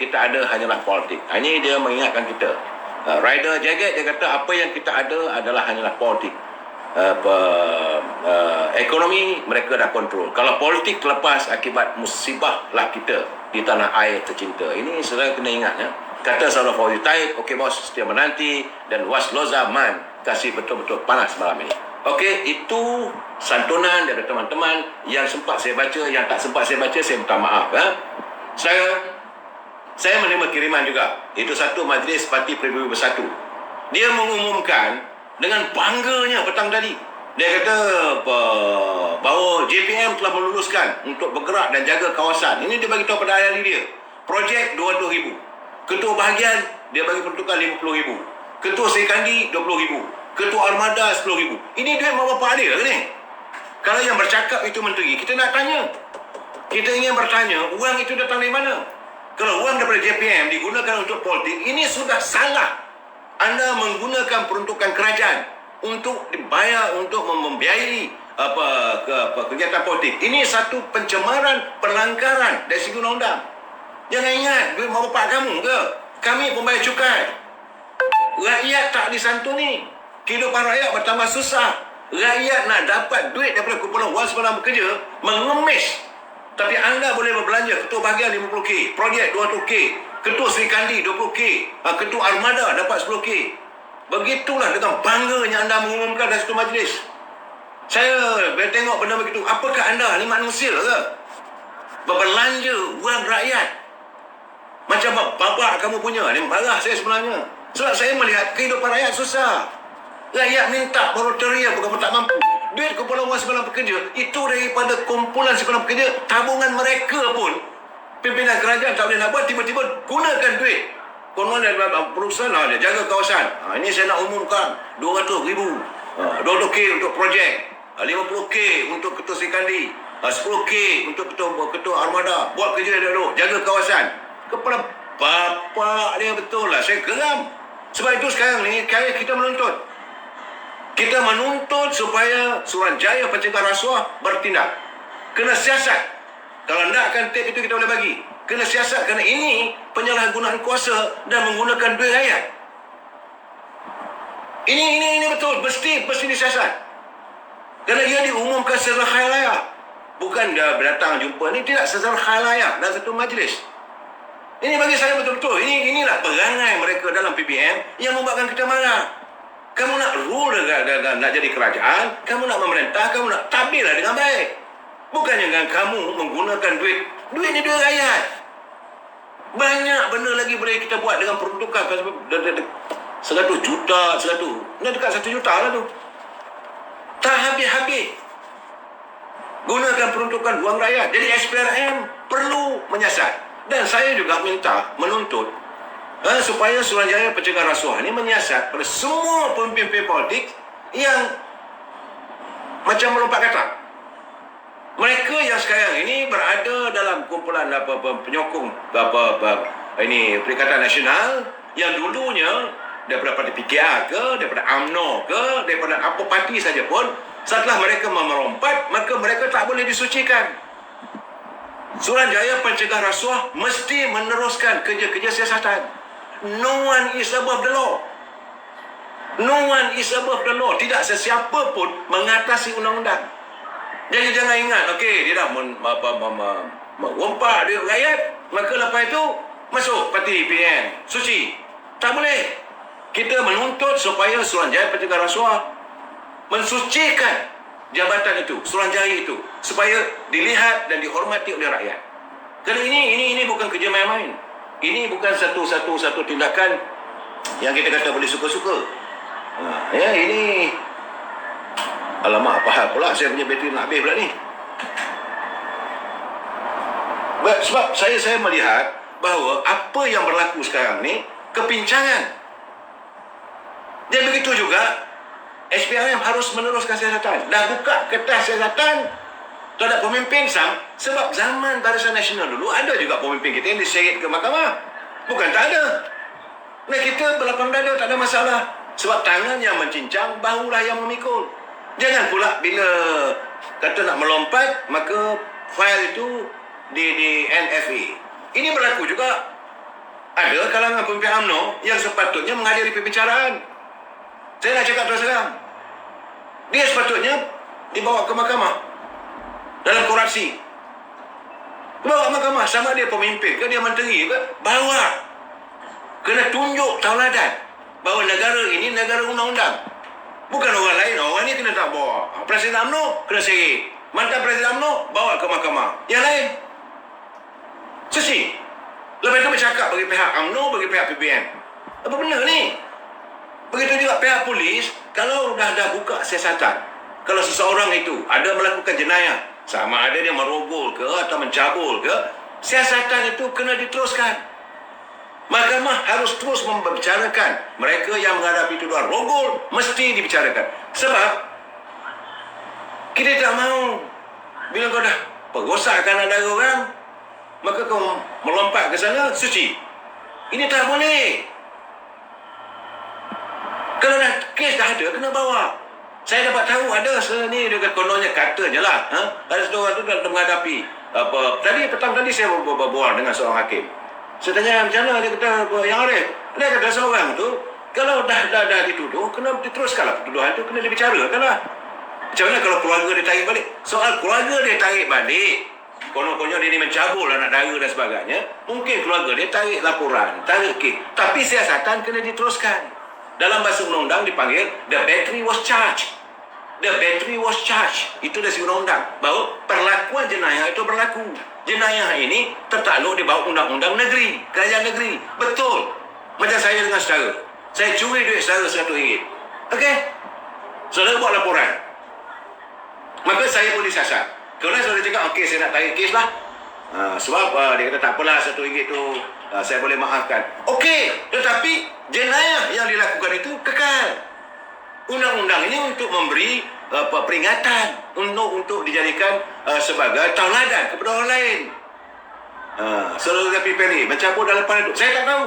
kita ada hanyalah politik. Ini dia mengingatkan kita. Rider Jagged dia kata apa yang kita ada adalah hanyalah politik. Ekonomi mereka dah kontrol. Kalau politik terlepas akibat musibah lah kita di tanah air tercinta. Ini saudara kena ingat ya. Kata Saudara Fauzi Taib, okey bos, setia menanti dan wasloza man, kasih betul-betul panas malam ini. Okey, itu santunan dari teman-teman yang sempat saya baca, yang tak sempat saya baca saya minta maaf ya. Saya menerima kiriman juga. Itu satu majlis Parti Pribumi Bersatu. Dia mengumumkan dengan bangganya petang tadi. Dia kata bahawa JPM telah meluluskan untuk bergerak dan jaga kawasan. Ini dia bagi tahu pada ahli dia. Projek 200,000. Ketua bahagian dia bagi peruntukan 50,000. Ketua Serikandi 20,000. Ketua Armada 10,000. Ini duit mak bapak dia ke ni? Kalau yang bercakap itu menteri, kita nak tanya. Kita ingin bertanya, uang itu datang dari mana? Kalau uang daripada JPM digunakan untuk politik, ini sudah salah. Anda menggunakan peruntukan kerajaan untuk dibayar untuk membiayai kegiatan politik. Ini satu pencemaran, pelanggaran dari segi undang-undang. Jangan ingat, duit mak bapak kamu ke? Kami pembayar cukai. Rakyat tak disantuni. Kehidupan rakyat bertambah susah. Rakyat nak dapat duit daripada kumpulan wang semalam bekerja, mengemis. Tapi anda boleh berbelanja. Ketua bahagian 50K, projek 200K, Ketua Serikandi 20K, Ketua Armada dapat 10K. Begitulah dengan bangganya anda mengumumkan dalam satu majlis. Saya tengok benda begitu. Apakah anda ni manusia ke? Berbelanja wang rakyat. Macam babak kamu punya. Ini marah saya sebenarnya. Sebab saya melihat kehidupan rakyat susah. Rakyat minta proletariat bukan tak mampu. Duit kumpulan wang semalam pekerja itu daripada kumpulan semalam pekerja, tabungan mereka pun pimpinan kerajaan tak boleh nak buat, tiba-tiba gunakan duit. Konon ada perusahaan ada jaga kawasan. Ini saya nak umumkan 200,000. 200K untuk projek, 50K untuk ketua Serikandi, 10K untuk ketua Armada. Buat kerja dia dulu, jaga kawasan. Kepala bapak dia betul lah. Saya geram. Sebab itu sekarang ni kita menuntut. Kita menuntut supaya Suruhanjaya Pencegah Rasuah bertindak. Kena siasat. Kalau nakkan tip itu kita boleh bagi. Kena siasat kerana ini penyalahgunaan kuasa dan menggunakan duit rakyat. Ini betul. Mesti disiasat. Kerana ia diumumkan secara khalayak. Bukan dia datang jumpa ni, tidak secara khalayak dalam satu majlis. Ini bagi saya betul-betul. Inilah perangai mereka dalam PBM yang membuatkan kita marah. Kamu nak rule nak jadi kerajaan, kamu nak memerintah, kamu nak tampillah dengan baik. Bukannya dengan kamu menggunakan duit. Duit ni duit rakyat. Banyak benda lagi boleh kita buat dengan peruntukan 100 juta, 100. Ni dekat 1 juta lah tu. Tak habis-habis. Gunakan peruntukan wang rakyat. Jadi SPRM perlu menyiasat. Dan saya juga menuntut supaya Suruhanjaya Pencegah Rasuah ini menyiasat pada semua pemimpin politik yang macam melompat katak. Mereka yang sekarang ini berada dalam kumpulan penyokong ini Perikatan Nasional yang dulunya daripada parti PKR ke, daripada UMNO ke, daripada apa parti saja pun, setelah mereka melompat, maka mereka tak boleh disucikan. Suruhanjaya Pencegah Rasuah mesti meneruskan kerja-kerja siasatan. No one is above the law. No one is above the law. Tidak sesiapa pun mengatasi undang-undang. Jadi jangan ingat, okey, dia dah mengumpat duit rakyat, maka lepas itu masuk parti PN. Suci. Tak boleh. Kita menuntut supaya Suruhanjaya Pencegah Rasuah mensucikan jabatan itu, Suruhanjaya itu, supaya dilihat dan dihormati oleh rakyat. Kerana ini bukan kerja main-main. Ini bukan satu tindakan yang kita kata boleh suka-suka. Ini alamak, apa hal pula saya punya bateri nak habis pula ni. Sebab saya melihat bahawa apa yang berlaku sekarang ni kepincangan. Dan begitu juga SPRM harus meneruskan siasatan dan buka kertas siasatan terhadap pemimpin SAM. Sebab zaman Barisan Nasional dulu ada juga pemimpin kita yang diseret ke mahkamah. Bukan tak ada. Nah, kita berlapang dada, tak ada masalah. Sebab tangan yang mencincang, bahulah yang memikul. Jangan pula bila kata nak melompat, maka fail itu di NFA. Ini berlaku juga. Ada kalangan pemimpin UMNO yang sepatutnya menghadiri pembicaraan. Saya nak cakap terus terang. Dia sepatutnya dibawa ke mahkamah dalam korupsi. Bawa ke mahkamah, sama dia pemimpin ke dia menteri ke, bawa. Kena tunjuk tauladan bahawa negara ini negara undang-undang. Bukan orang lain. Orang ni kena tak bawa. Presiden UMNO kena seret. Mantan Presiden UMNO bawa ke mahkamah. Yang lain sesi. Lepas itu bercakap bagi pihak UMNO, bagi pihak PBN. Apa benda ni? Begitu juga pihak polis. Kalau dah buka siasatan, kalau seseorang itu ada melakukan jenayah, sama ada dia merogol ke atau mencabul ke, siasatan itu kena diteruskan. Mahkamah harus terus membicarakan. Mereka yang menghadapi tuduhan rogol mesti dibicarakan. Sebab kita tak mahu bila kau dah perosakkan negara orang, maka kau melompat ke sana, suci. Ini tak boleh. Kalau dah kes dah ada, kena bawa. Saya dapat tahu ada ni dekat kononnya katanya lah. Ada seorang tu dah menghadapi apa. Tadi petang tadi saya berbual dengan seorang hakim. Saya tanya macam mana, dia kata yang Arif. Dia kata seorang tu kalau dah dituduh, kena diteruskanlah tuduhan tu, kena dibicarakanlah. Macam mana kalau keluarga dia tarik balik? Soal keluarga dia tarik balik, konon-konon dia ni mencabul anak dara dan sebagainya, mungkin keluarga dia tarik laporan, tarik kes. Tapi siasatan kena diteruskan. Dalam bahasa undang-undang dipanggil the battery was charged. The battery was charged. Itu dari undang-undang. Bahawa perlakuan jenayah itu berlaku. Jenayah ini tertakluk di bawah undang-undang negeri, kerajaan negeri. Betul. Macam saya dengan saudara. Saya curi duit saudara RM100. Okey? Saudara buat laporan. Maka saya boleh siasat. Kalau saudara cakap, okey saya nak tarik kes lah. Sebab dia kata tak apalah RM100 tu saya boleh maafkan. Okey, tetapi jenayah yang dilakukan itu kekal. Undang-undang ini untuk memberi peringatan, untuk dijadikan sebagai tauladan kepada orang lain. Saudara pilih mencabut dalam panduk. Saya tak tahu.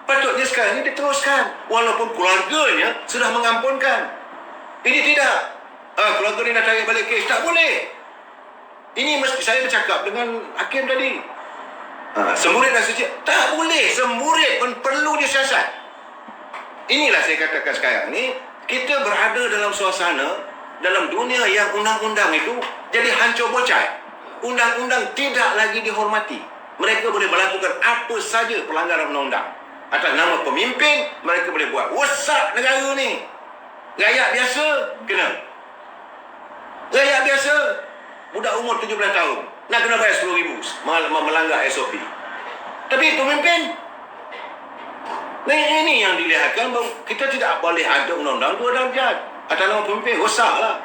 Patutnya sekarang ini diteruskan walaupun keluarganya sudah mengampunkan. Ini tidak. Keluarga ni nak tarik balik kes, tak boleh. Ini mesti saya bercakap dengan hakim tadi. Semurid dan suci, tak boleh. Semurid pun perlu disiasat. Inilah saya katakan sekarang ni, kita berada dalam suasana, dalam dunia yang undang-undang itu jadi hancur bocai. Undang-undang tidak lagi dihormati. Mereka boleh melakukan apa saja pelanggaran undang-undang. Atas nama pemimpin, mereka boleh buat rosak negara ni. Rakyat biasa kena. Rakyat biasa, budak umur 17 tahun nak kena bayar RM10,000 melanggar SOP. Tapi pemimpin, ini yang dilihatkan bahawa kita tidak boleh ada undang-undang dua darjat. Atas nama pemimpin, rosaklah.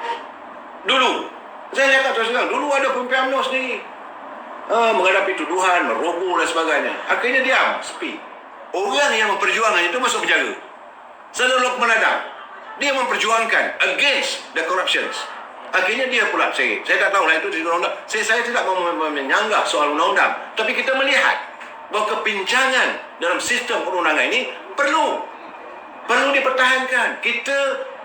Dulu, saya cakap terus terang, dulu ada pemimpin UMNO sendiri. Menghadapi tuduhan, merogol dan sebagainya. Akhirnya diam, sepi. Orang yang memperjuangkan itu masuk penjara. Saudara Lokman Adam, dia memperjuangkan against the corruptions. Akhirnya dia pula saya tak tahu lah itu di undang-undang. Saya tidak menyanggah soal undang-undang. Tapi kita melihat bahawa kepincangan dalam sistem perundangan ini perlu dipertahankan. Kita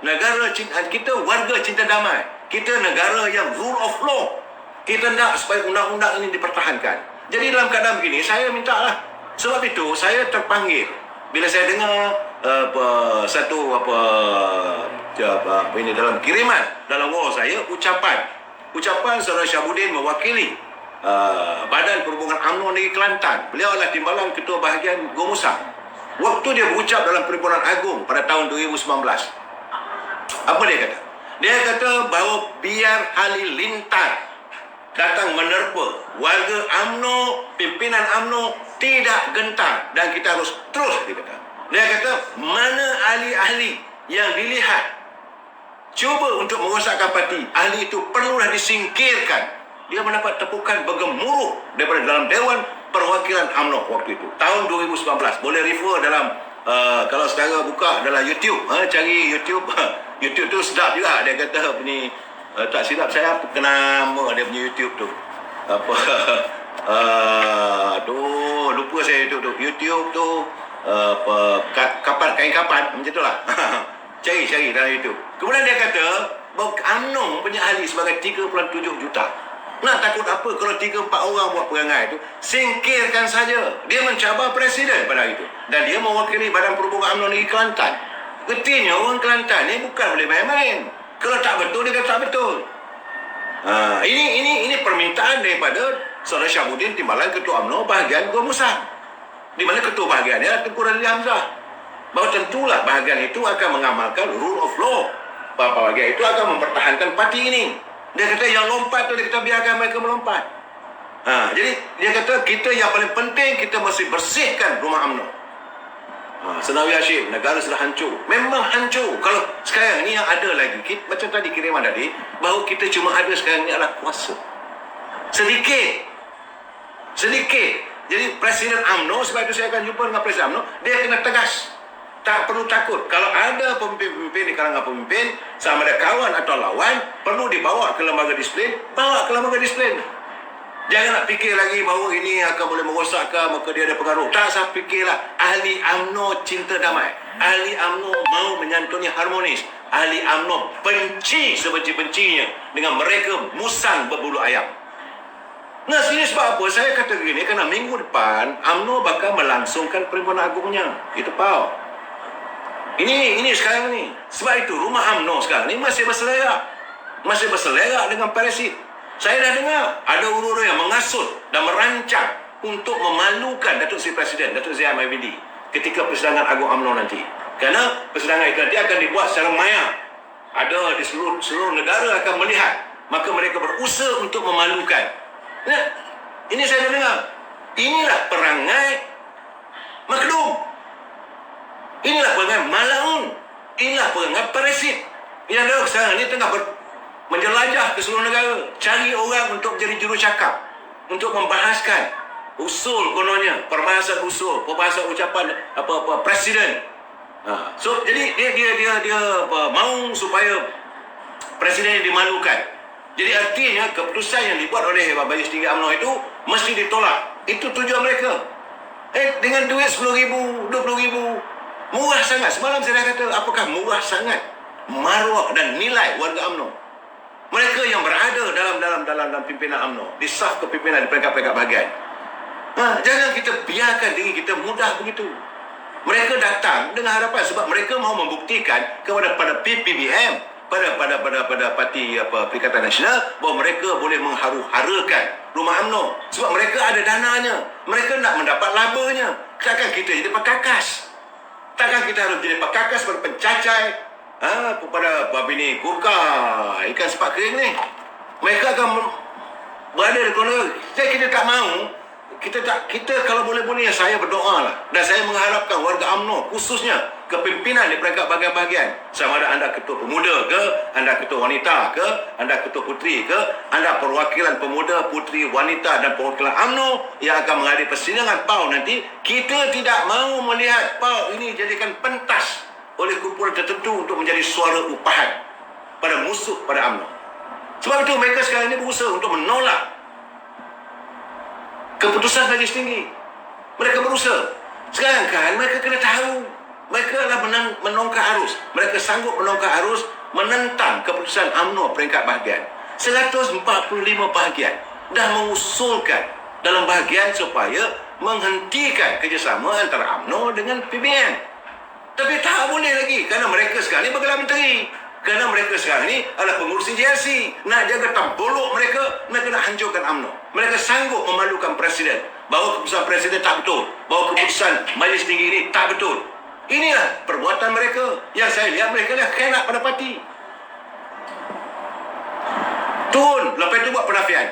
negara cinta, kita warga cinta damai. Kita negara yang rule of law. Kita nak supaya undang-undang ini dipertahankan. Jadi dalam keadaan begini, saya minta lah. Sebab itu saya terpanggil bila saya dengar ini dalam kiriman dalam wall saya ucapan saudara Syabuddin mewakili Badan Perhubungan UMNO Negeri Kelantan. Beliau adalah timbalan ketua bahagian Gomusa. Waktu dia berucap dalam Perhimpunan Agung pada tahun 2019, apa dia kata? Dia kata bahawa biar Halilintar datang menerpa warga UMNO, pimpinan UMNO tidak gentar dan kita harus terus, dia kata. Dia kata mana ahli-ahli yang dilihat cuba untuk merosakkan parti, ahli itu perlulah disingkirkan. Dia mendapat tepukan bergemuruh daripada dalam Dewan Perwakilan UMNO waktu itu tahun 2019. Boleh refer dalam kalau saudara buka dalam YouTube, cari YouTube. YouTube tu sedap juga. Dia kata ni tak silap saya apa nama dia punya YouTube tu apa lupa saya tu YouTube tu kain kapan macam itulah. cari dalam YouTube. Kemudian dia kata bahawa UMNO punya ahli sebagai 3.7 juta. Nak takut apa kalau 3-4 orang buat perangai itu? Singkirkan saja. Dia mencabar presiden pada hari itu. Dan dia mewakili Badan Perhubungan UMNO Negeri Kelantan. Getihnya orang Kelantan ni bukan boleh main-main. Kalau tak betul, dia kata tak betul. Ini permintaan daripada Saudara Syabuddin Timbalan, Ketua UMNO bahagian Gua Musang. Di mana ketua bahagian dia Tengku Razli Hamzah. Bahawa tentulah bahagian itu akan mengamalkan rule of law. Bahagian itu akan mempertahankan parti ini. Dia kata yang lompat tu, dia kata biarkan mereka melompat. Jadi dia kata kita yang paling penting, kita mesti bersihkan rumah UMNO. Senawi Hashim, negara sudah hancur. Memang hancur. Kalau sekarang ni yang ada lagi, macam tadi kiriman tadi, bahawa kita cuma ada sekarang ni adalah kuasa. Sedikit. Jadi Presiden UMNO, sebab itu saya akan jumpa dengan Presiden UMNO, dia kena tegas. Tak perlu takut. Kalau ada pemimpin-pemimpin di kalangan pemimpin, sama ada kawan atau lawan, perlu dibawa ke lembaga disiplin, bawa ke lembaga disiplin. Jangan nak fikir lagi bahawa ini akan boleh merosakkan, maka dia ada pengaruh. Tak usah fikirlah. Ahli UMNO cinta damai. Ahli UMNO mau menyantuni harmonis. Ahli UMNO benci sebenci-bencinya dengan mereka musang berbulu ayam. Nah, sini sebab apa saya kata begini, kerana minggu depan UMNO bakal melangsungkan perhimpunan agungnya. Itu Pau. Ini sekarang ni. Sebab itu rumah UMNO sekarang ni masih berselerak. Masih berselerak dengan parasit. Saya dah dengar ada urus yang mengasut dan merancang untuk memalukan Datuk Seri Presiden, Datuk Zahid Hamid Bindi ketika persidangan Agung UMNO nanti. Kerana persidangan itu nanti akan dibuat secara maya. Ada di seluruh negara akan melihat. Maka mereka berusaha untuk memalukan. Nah, ini saya dah dengar. Inilah perangai makhluk. Inilah perangai malaun. Inilah perangai parasit. Yang ada sekarang ini tengah menjelajah ke seluruh negara, cari orang untuk menjadi juruscakap, untuk membahaskan usul kononnya, perbahasan usul, perbahasan ucapan apa presiden. So jadi dia mahu supaya presiden dimalukan. Jadi artinya keputusan yang dibuat oleh Majlis Tinggi UMNO itu mesti ditolak. Itu tujuan mereka. Dengan duit 10,000, 20,000, murah sangat. Semalam saya dah kata, apakah murah sangat maruah dan nilai warga UMNO? Mereka yang berada dalam pimpinan UMNO, di saf kepimpinan di peringkat-peringkat bahagian. Jangan kita biarkan diri kita mudah begitu. Mereka datang dengan harapan sebab mereka mahu membuktikan kepada PPBM, pada parti Perikatan Nasional, bahawa mereka boleh mengharu-harakan rumah UMNO. Sebab mereka ada dananya. Mereka nak mendapat labanya. Takkan kita jadi pekakas. Takkan kita harus jadi pekakas pada pencacai, kepada Babini Gurkha, ikan sepak kering ni. Mereka akan berada di kono. Kita tak mahu. Kita kalau boleh-boleh, saya berdoa lah. Dan saya mengharapkan warga UMNO, khususnya kepimpinan di peringkat bahagian-bahagian, sama ada anda ketua pemuda ke, anda ketua wanita ke, anda ketua puteri ke, anda perwakilan pemuda, puteri, wanita dan perwakilan UMNO yang akan menghadiri persidangan PAU nanti, kita tidak mahu melihat PAU ini jadikan pentas oleh kumpulan tertentu untuk menjadi suara upahan pada musuh pada UMNO. Sebab itu mereka sekarang ini berusaha untuk menolak keputusan Majlis Tinggi. Mereka berusaha. Sekarang kan mereka kena tahu, mereka adalah menongkak arus. Mereka sanggup menongkak arus menentang keputusan UMNO peringkat bahagian. 145 bahagian dah mengusulkan dalam bahagian supaya menghentikan kerjasama antara UMNO dengan PBN. Tapi tak boleh lagi, kerana mereka sekarang ni bergelar menteri. Kerana mereka sekarang ni adalah pengurusi JLC. Nak jaga tampolok mereka nak hancurkan UMNO. Mereka sanggup memalukan presiden, bahawa keputusan presiden tak betul, bahawa keputusan Majlis Tinggi ini tak betul. Inilah perbuatan mereka. Yang saya lihat, mereka dah khianat pada parti. Turun, lepas itu buat penafian.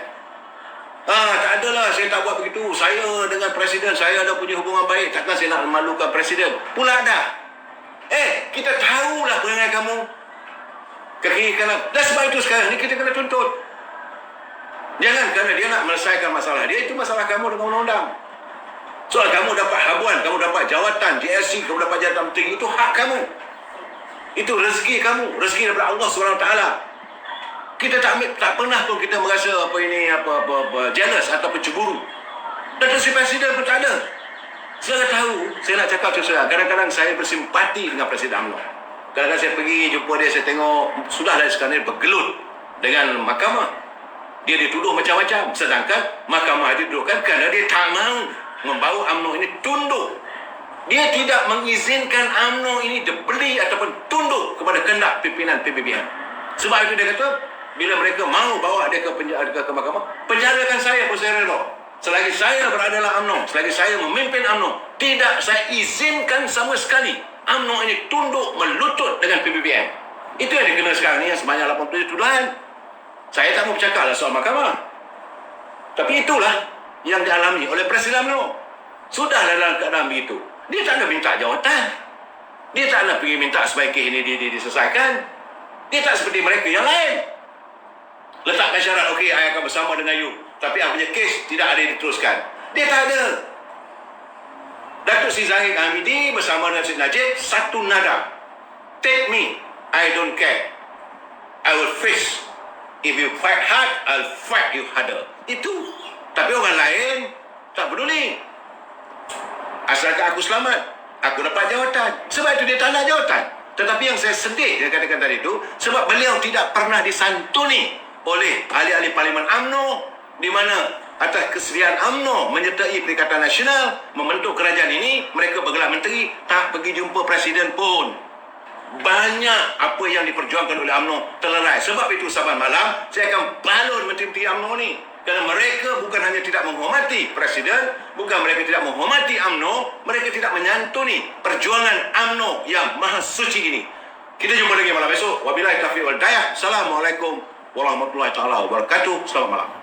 Tak adalah, saya tak buat begitu. Saya dengan presiden, saya ada punya hubungan baik. Takkan saya nak memalukan presiden. Pula dah. Kita tahulah perangai kamu ke kiri kanan. Dan sebab itu sekarang ni kita kena tuntut. Jangan kerana dia nak menyelesaikan masalah dia, itu masalah kamu dengan undang-undang. Soal kamu dapat habuan, kamu dapat jawatan JLC, kamu dapat jawatan menteri, itu hak kamu. Itu rezeki kamu, rezeki daripada Allah SWT. Kita tak pernah pun kita merasa jealous atau cemburu. Datuk Seri Presiden pun tak ada. Saya tahu, saya nak cakap terus terang, kadang-kadang saya bersimpati dengan Presiden UMNO. Kadang-kadang saya pergi jumpa dia, saya tengok sudah dari sekarang ni bergelut dengan mahkamah. Dia dituduh macam-macam. Sedangkan mahkamah didudukkan kerana dia tak mahu membawa UMNO ini tunduk. Dia tidak mengizinkan UMNO ini dibeli ataupun tunduk kepada kehendak pimpinan PBBM. Sebab itu dia kata, bila mereka mahu bawa dia ke mahkamah, penjarakan saya pun saya rela. Selagi saya berada dalam UMNO, selagi saya memimpin UMNO, tidak saya izinkan sama sekali UMNO ini tunduk melutut dengan PBBM. Itu yang dikena sekarang ni, yang sebanyak 87 tuduhan. Saya tak mau bercakap lah soal mahkamah. Tapi itulah yang dialami oleh Presiden UMNO. Sudah dalam keadaan begitu. Dia tak nak minta jawatan. Dia tak nak pergi minta supaya kes ini diselesaikan. Dia tak seperti mereka yang lain. Letakkan syarat, okey, saya akan bersama dengan you. Tapi apa punya kes tidak ada diteruskan. Dia tak ada. Datuk Sri Zahid Hamidi bersama dengan Sri Najib, satu nada. Take me, I don't care. I will face. If you fight hard, I'll fight you harder. Itu. Tapi orang lain tak peduli. Asalkan aku selamat, aku dapat jawatan. Sebab itu dia tak nak jawatan. Tetapi yang saya sedih dia katakan tadi itu, sebab beliau tidak pernah disantuni oleh ahli-ahli Parlimen UMNO, di mana atas kesediaan UMNO menyertai Perikatan Nasional membentuk kerajaan ini, mereka bergelar menteri, tak pergi jumpa Presiden pun. Banyak apa yang diperjuangkan oleh UMNO terlerai. Sebab itu saban malam saya akan balon menteri-menteri UMNO ni. Kerana mereka bukan hanya tidak menghormati Presiden, bukan mereka tidak menghormati UMNO, mereka tidak menyantuni perjuangan UMNO yang maha suci ini. Kita jumpa lagi malam esok. Wabillahi taufiq wal hidayah. Assalamualaikum warahmatullahi taala wabarakatuh. Selamat malam.